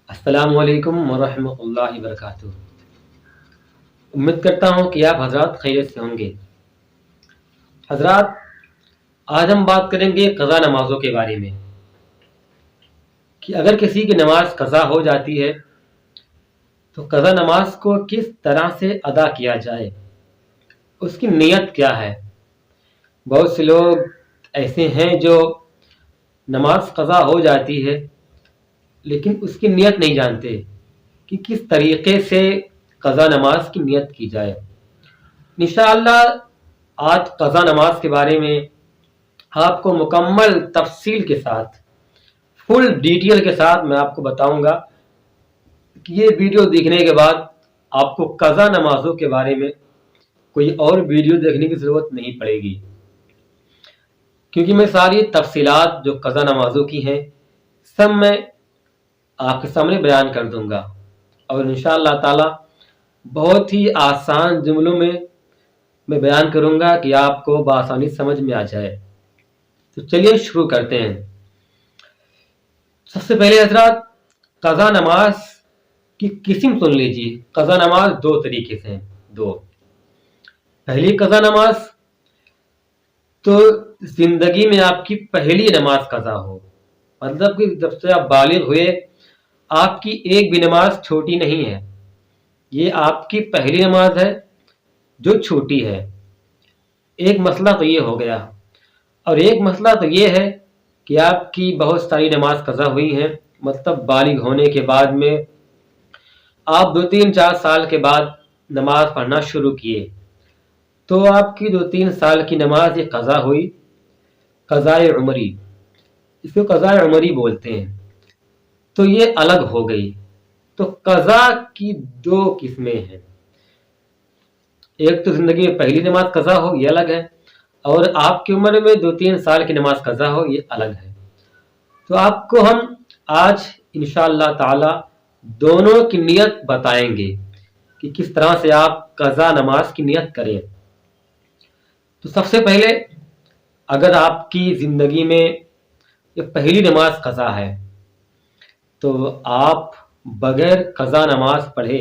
السلام علیکم ورحمۃ اللہ وبرکاتہ۔ امید کرتا ہوں کہ آپ حضرات خیریت سے ہوں گے۔ حضرات، آج ہم بات کریں گے قضا نمازوں کے بارے میں کہ اگر کسی کی نماز قضا ہو جاتی ہے تو قضا نماز کو کس طرح سے ادا کیا جائے، اس کی نیت کیا ہے۔ بہت سے لوگ ایسے ہیں جو نماز قضا ہو جاتی ہے لیکن اس کی نیت نہیں جانتے کہ کس طریقے سے قضا نماز کی نیت کی جائے۔ انشاءاللہ آج قضا نماز کے بارے میں آپ کو مکمل تفصیل کے ساتھ، فل ڈیٹیل کے ساتھ میں آپ کو بتاؤں گا کہ یہ ویڈیو دیکھنے کے بعد آپ کو قضا نمازوں کے بارے میں کوئی اور ویڈیو دیکھنے کی ضرورت نہیں پڑے گی، کیونکہ میں ساری تفصیلات جو قضا نمازوں کی ہیں سب میں آپ کے سامنے بیان کر دوں گا، اور انشاءاللہ تعالی بہت ہی آسان جملوں میں بیان کروں گا کہ آپ کو بآسانی سمجھ میں آ جائے۔ تو چلیے شروع کرتے ہیں۔ سب سے پہلے حضرات، قضا نماز کی قسم سن لیجیے۔ قضا نماز دو طریقے سے ہیں، دو۔ پہلی قضا نماز تو زندگی میں آپ کی پہلی نماز قضا ہو، مطلب کہ جب سے آپ بالغ ہوئے آپ کی ایک بھی نماز چھوٹی نہیں ہے، یہ آپ کی پہلی نماز ہے جو چھوٹی ہے۔ ایک مسئلہ تو یہ ہو گیا، اور ایک مسئلہ تو یہ ہے کہ آپ کی بہت ساری نماز قضا ہوئی ہیں، مطلب بالغ ہونے کے بعد میں آپ 2-3-4 سال کے بعد نماز پڑھنا شروع کیے، تو آپ کی 2-3 سال کی نماز یہ قضا ہوئی، قضائے عمری، اس کو قضائے عمری بولتے ہیں، تو یہ الگ ہو گئی۔ تو قضا کی دو قسمیں ہیں، ایک تو زندگی میں پہلی نماز قضا ہو، یہ الگ ہے، اور آپ کی عمر میں 2-3 سال کی نماز قضا ہو، یہ الگ ہے۔ تو آپ کو ہم آج انشاءاللہ تعالی دونوں کی نیت بتائیں گے کہ کس طرح سے آپ قضا نماز کی نیت کریں۔ تو سب سے پہلے، اگر آپ کی زندگی میں یہ پہلی نماز قضا ہے تو آپ بغیر قضا نماز پڑھے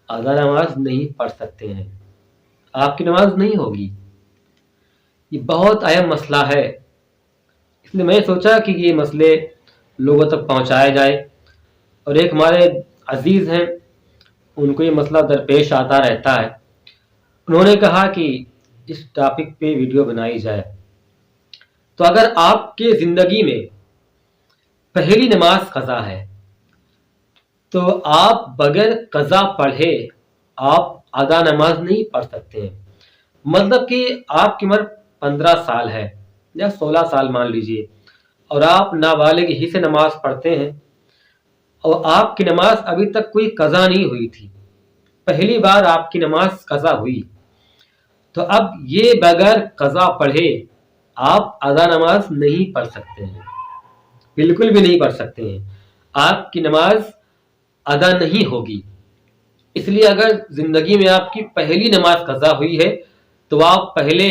ادا نماز نہیں پڑھ سکتے ہیں، آپ کی نماز نہیں ہوگی۔ یہ بہت اہم مسئلہ ہے، اس لیے میں نے سوچا کہ یہ مسئلے لوگوں تک پہنچایا جائے، اور ایک ہمارے عزیز ہیں، ان کو یہ مسئلہ درپیش آتا رہتا ہے، انہوں نے کہا کہ اس ٹاپک پہ ویڈیو بنائی جائے۔ تو اگر آپ کے زندگی میں پہلی نماز قضا ہے تو آپ بغیر قضا پڑھے آپ ادا نماز نہیں پڑھ سکتے ہیں۔ مطلب کہ آپ کی عمر 15 سال ہے یا 16 سال مان لیجئے، اور آپ نابالغ ہی سے نماز پڑھتے ہیں، اور آپ کی نماز ابھی تک کوئی قضا نہیں ہوئی تھی، پہلی بار آپ کی نماز قضا ہوئی، تو اب یہ بغیر قضا پڑھے آپ ادا نماز نہیں پڑھ سکتے ہیں، بالکل بھی نہیں پڑھ سکتے ہیں، آپ کی نماز ادا نہیں ہوگی۔ اس لیے اگر زندگی میں آپ کی پہلی نماز قضا ہوئی ہے تو آپ پہلے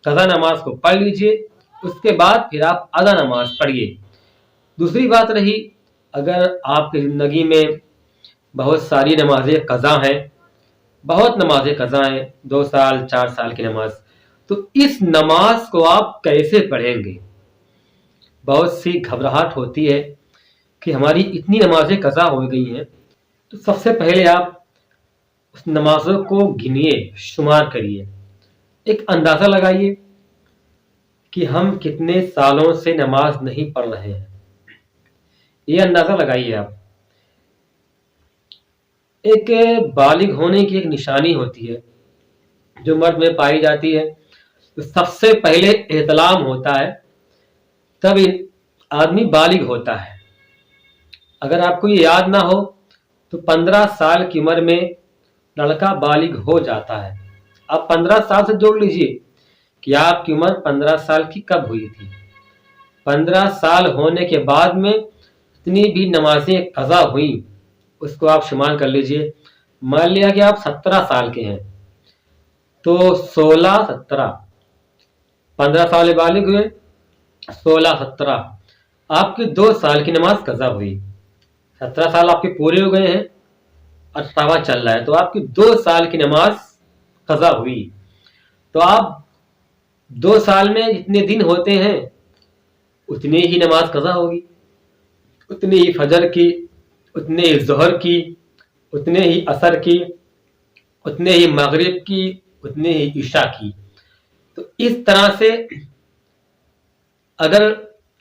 قضا نماز کو پڑھ لیجئے، اس کے بعد پھر آپ ادا نماز پڑھیے۔ دوسری بات رہی، اگر آپ کی زندگی میں بہت ساری نمازیں قضا ہیں، بہت نمازیں قضا ہیں، 2 سال 4 سال کی نماز، تو اس نماز کو آپ کیسے پڑھیں گے؟ بہت سی گھبراہٹ ہوتی ہے کہ ہماری اتنی نمازیں قضا ہو گئی ہیں، تو سب سے پہلے آپ اس نمازوں کو گنیے، شمار کریے، ایک اندازہ لگائیے کہ ہم کتنے سالوں سے نماز نہیں پڑھ رہے ہیں، یہ اندازہ لگائیے آپ۔ ایک بالغ ہونے کی ایک نشانی ہوتی ہے جو مرد میں پائی جاتی ہے، تو سب سے پہلے احتلام ہوتا ہے، تب آدمی بالغ ہوتا ہے۔ اگر آپ کو یہ یاد نہ ہو تو 15 سال کی عمر میں لڑکا بالغ ہو جاتا ہے۔ آپ 15 سال سے جوڑ لیجئے کہ آپ کی عمر 15 سال کی کب ہوئی تھی۔ 15 سال ہونے کے بعد میں جتنی بھی نمازیں قضا ہوئیں اس کو آپ شمار کر لیجئے۔ مان لیا کہ آپ 17 سال کے ہیں تو 16 17، 15 سال بالغ ہوئے، 16 17، آپ کی 2 سال کی نماز قضا ہوئی۔ 17 साल आपके पूरे हो गए हैं, 18वां चल रहा है, तो आपकी 2 साल की नमाज कज़ा हुई। तो आप 2 साल में जितने दिन होते हैं उतनी ही नमाज कज़ा होगी, उतनी ही फजर की, उतने ही ज़ोहर की, उतने ही असर की, उतने ही मगरिब की, उतने ही इशा की। तो इस तरह से अगर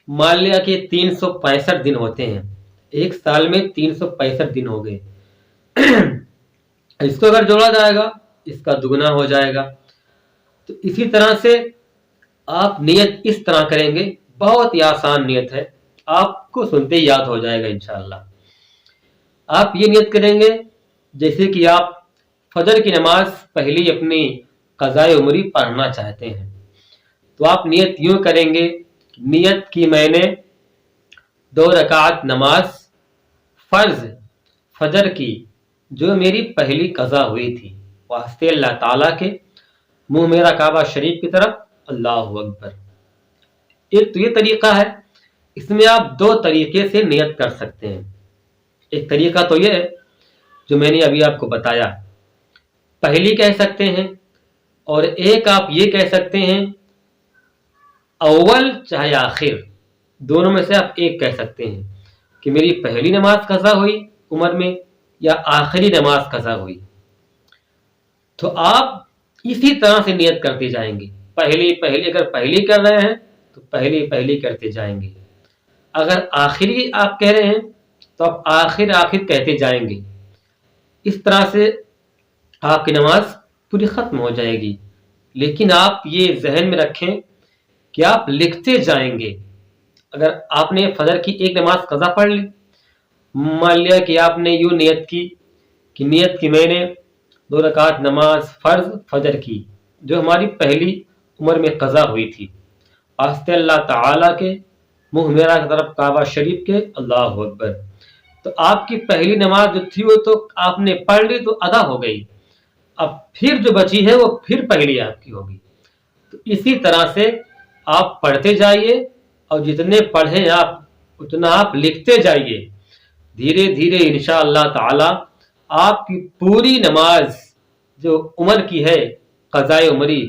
मान लिया कि 365 दिन होते हैं, एक साल में 365 दिन हो गए, इसको अगर जोड़ा जाएगा इसका दुगना हो जाएगा। तो इसी तरह से आप नियत इस तरह करेंगे, बहुत ही आसान नियत है, आपको सुनते ही याद हो जाएगा इंशाअल्लाह। आप ये नियत करेंगे जैसे कि आप फजर की नमाज पहली अपनी क़ज़ाए उमरी पढ़ना चाहते हैं, तो आप नियत यूं करेंगे, नियत की मैंने 2 रकात नमाज फर्ज फजर की जो मेरी पहली कज़ा हुई थी, वास्ते अल्लाह ताला के, मुंह मेरा काबा शरीफ की तरफ, अल्लाहु अकबर। एक तो ये तरीका है, इसमें आप 2 तरीके से नियत कर सकते हैं। एक तरीका तो ये है जो मैंने अभी आपको बताया, पहली कह सकते हैं, और एक आप ये कह सकते हैं अव्वल चाहे आखिर, दोनों में से आप एक कह सकते हैं कि मेरी पहली नमाज कज़ा हुई उम्र में या आखिरी नमाज कज़ा हुई। तो आप इसी तरह से नियत करते जाएंगे, पहली पहली, अगर पहली कर रहे हैं तो पहली पहली करते जाएंगे, अगर आखिरी आप कह रहे हैं तो आप आखिर आखिर कहते जाएंगे। इस तरह से आपकी नमाज पूरी ख़त्म हो जाएगी। लेकिन आप ये जहन में रखें कि आप लिखते जाएंगे। अगर आपने फजर की एक नमाज कज़ा पढ़ ली, मान लिया कि आपने यूँ नियत की कि नियत की मैंने 2 रकात नमाज फ़र्ज फजर की जो हमारी पहली उम्र में कज़ा हुई थी, आस्ते अल्लाह ताला के, मुँह मेरा की तरफ काबा शरीफ के, अल्लाहु अकबर। तो आपकी पहली नमाज जो थी वो तो आपने पढ़ ली, तो अदा हो गई। अब फिर जो बची है वो फिर पहली आपकी होगी। तो इसी तरह से आप पढ़ते जाइए, और जितने पढ़ें आप उतना आप लिखते जाइए। धीरे धीरे इंशाअल्लाह ताला आपकी पूरी नमाज जो उम्र की है क़ज़ाए उमरी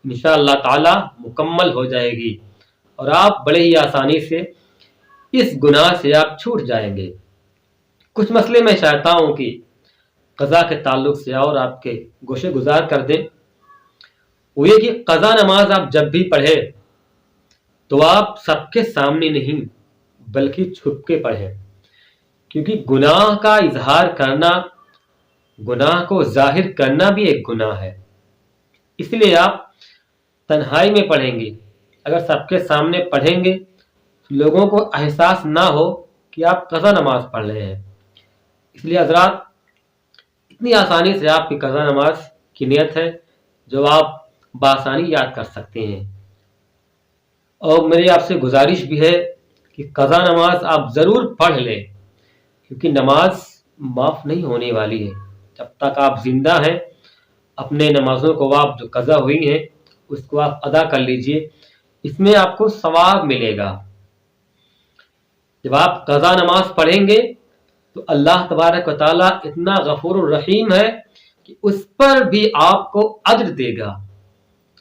इंशाअल्लाह ताला मुकम्मल हो जाएगी, और आप बड़े ही आसानी से इस गुनाह से आप छूट जाएंगे। कुछ मसले मैं चाहता हूँ कि क़ज़ा के ताल्लुक से और आपके गोशे गुजार कर दें। वो ये कि क़ज़ा नमाज आप जब भी पढ़ें तो आप सबके सामने नहीं बल्कि छुप के पढ़ें, क्योंकि गुनाह का इजहार करना, गुनाह को जाहिर करना भी एक गुनाह है। इसलिए आप तन्हाई में पढ़ेंगे। अगर सबके सामने पढ़ेंगे तो लोगों को एहसास ना हो कि आप क़ज़ा नमाज पढ़ रहे हैं। इसलिए हज़रात, इतनी आसानी से आपकी क़ज़ा नमाज की नियत है जो आप बासानी याद कर सकते हैं। और मेरी आपसे गुजारिश भी है कि क़ज़ा नमाज आप ज़रूर पढ़ लें, क्योंकि नमाज माफ़ नहीं होने वाली है। जब तक आप ज़िंदा हैं, अपने नमाज़ों को आप जो क़ज़ा हुई हैं उसको आप अदा कर लीजिए, इसमें आपको सवाब मिलेगा। जब आप क़ज़ा नमाज पढ़ेंगे तो अल्लाह तबारक व तआला इतना गफूर रहीम है कि उस पर भी आपको अज्र देगा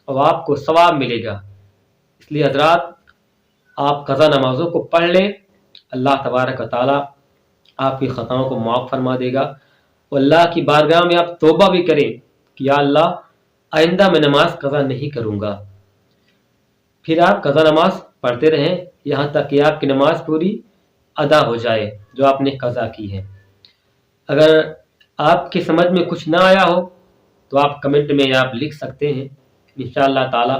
और आपको सवाब मिलेगा। इसलिए हज़रात, आप क़ज़ा नमाज़ों को पढ़ लें, अल्लाह तबारक व तआला आपकी ख़ताओं को माफ़ फरमा देगा। और अल्लाह की बारगाह में आप तौबा भी करें कि या अल्लाह, आइंदा मैं नमाज क़ज़ा नहीं करूँगा। फिर आप क़ज़ा नमाज पढ़ते रहें यहाँ तक कि आपकी नमाज पूरी अदा हो जाए जो आपने क़ज़ा की है। अगर आपकी समझ में कुछ ना आया हो तो आप कमेंट में आप लिख सकते हैं, इंशाअल्लाह ताला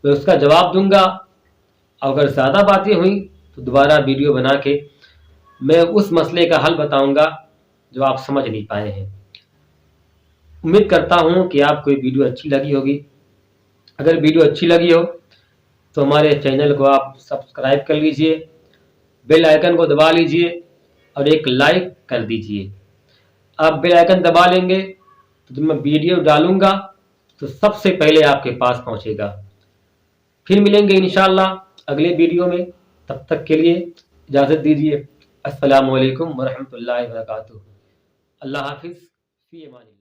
मैं उसका जवाब दूंगा। अगर ज़्यादा बातें हुई तो दोबारा वीडियो बना के मैं उस मसले का हल बताऊंगा जो आप समझ नहीं पाए हैं। उम्मीद करता हूं कि आपको ये वीडियो अच्छी लगी होगी। अगर वीडियो अच्छी लगी हो तो हमारे चैनल को आप सब्सक्राइब कर लीजिए, बेल आइकन को दबा लीजिए और एक लाइक कर दीजिए। आप बेल आइकन दबा लेंगे तो जब मैं वीडियो डालूंगा तो सबसे पहले आपके पास पहुंचेगा। फिर मिलेंगे इंशाअल्लाह अगले वीडियो में, तब तक के लिए इजाज़त दीजिए। السلام علیکم ورحمۃ اللہ وبرکاتہ۔ اللہ حافظ، فی امان اللہ۔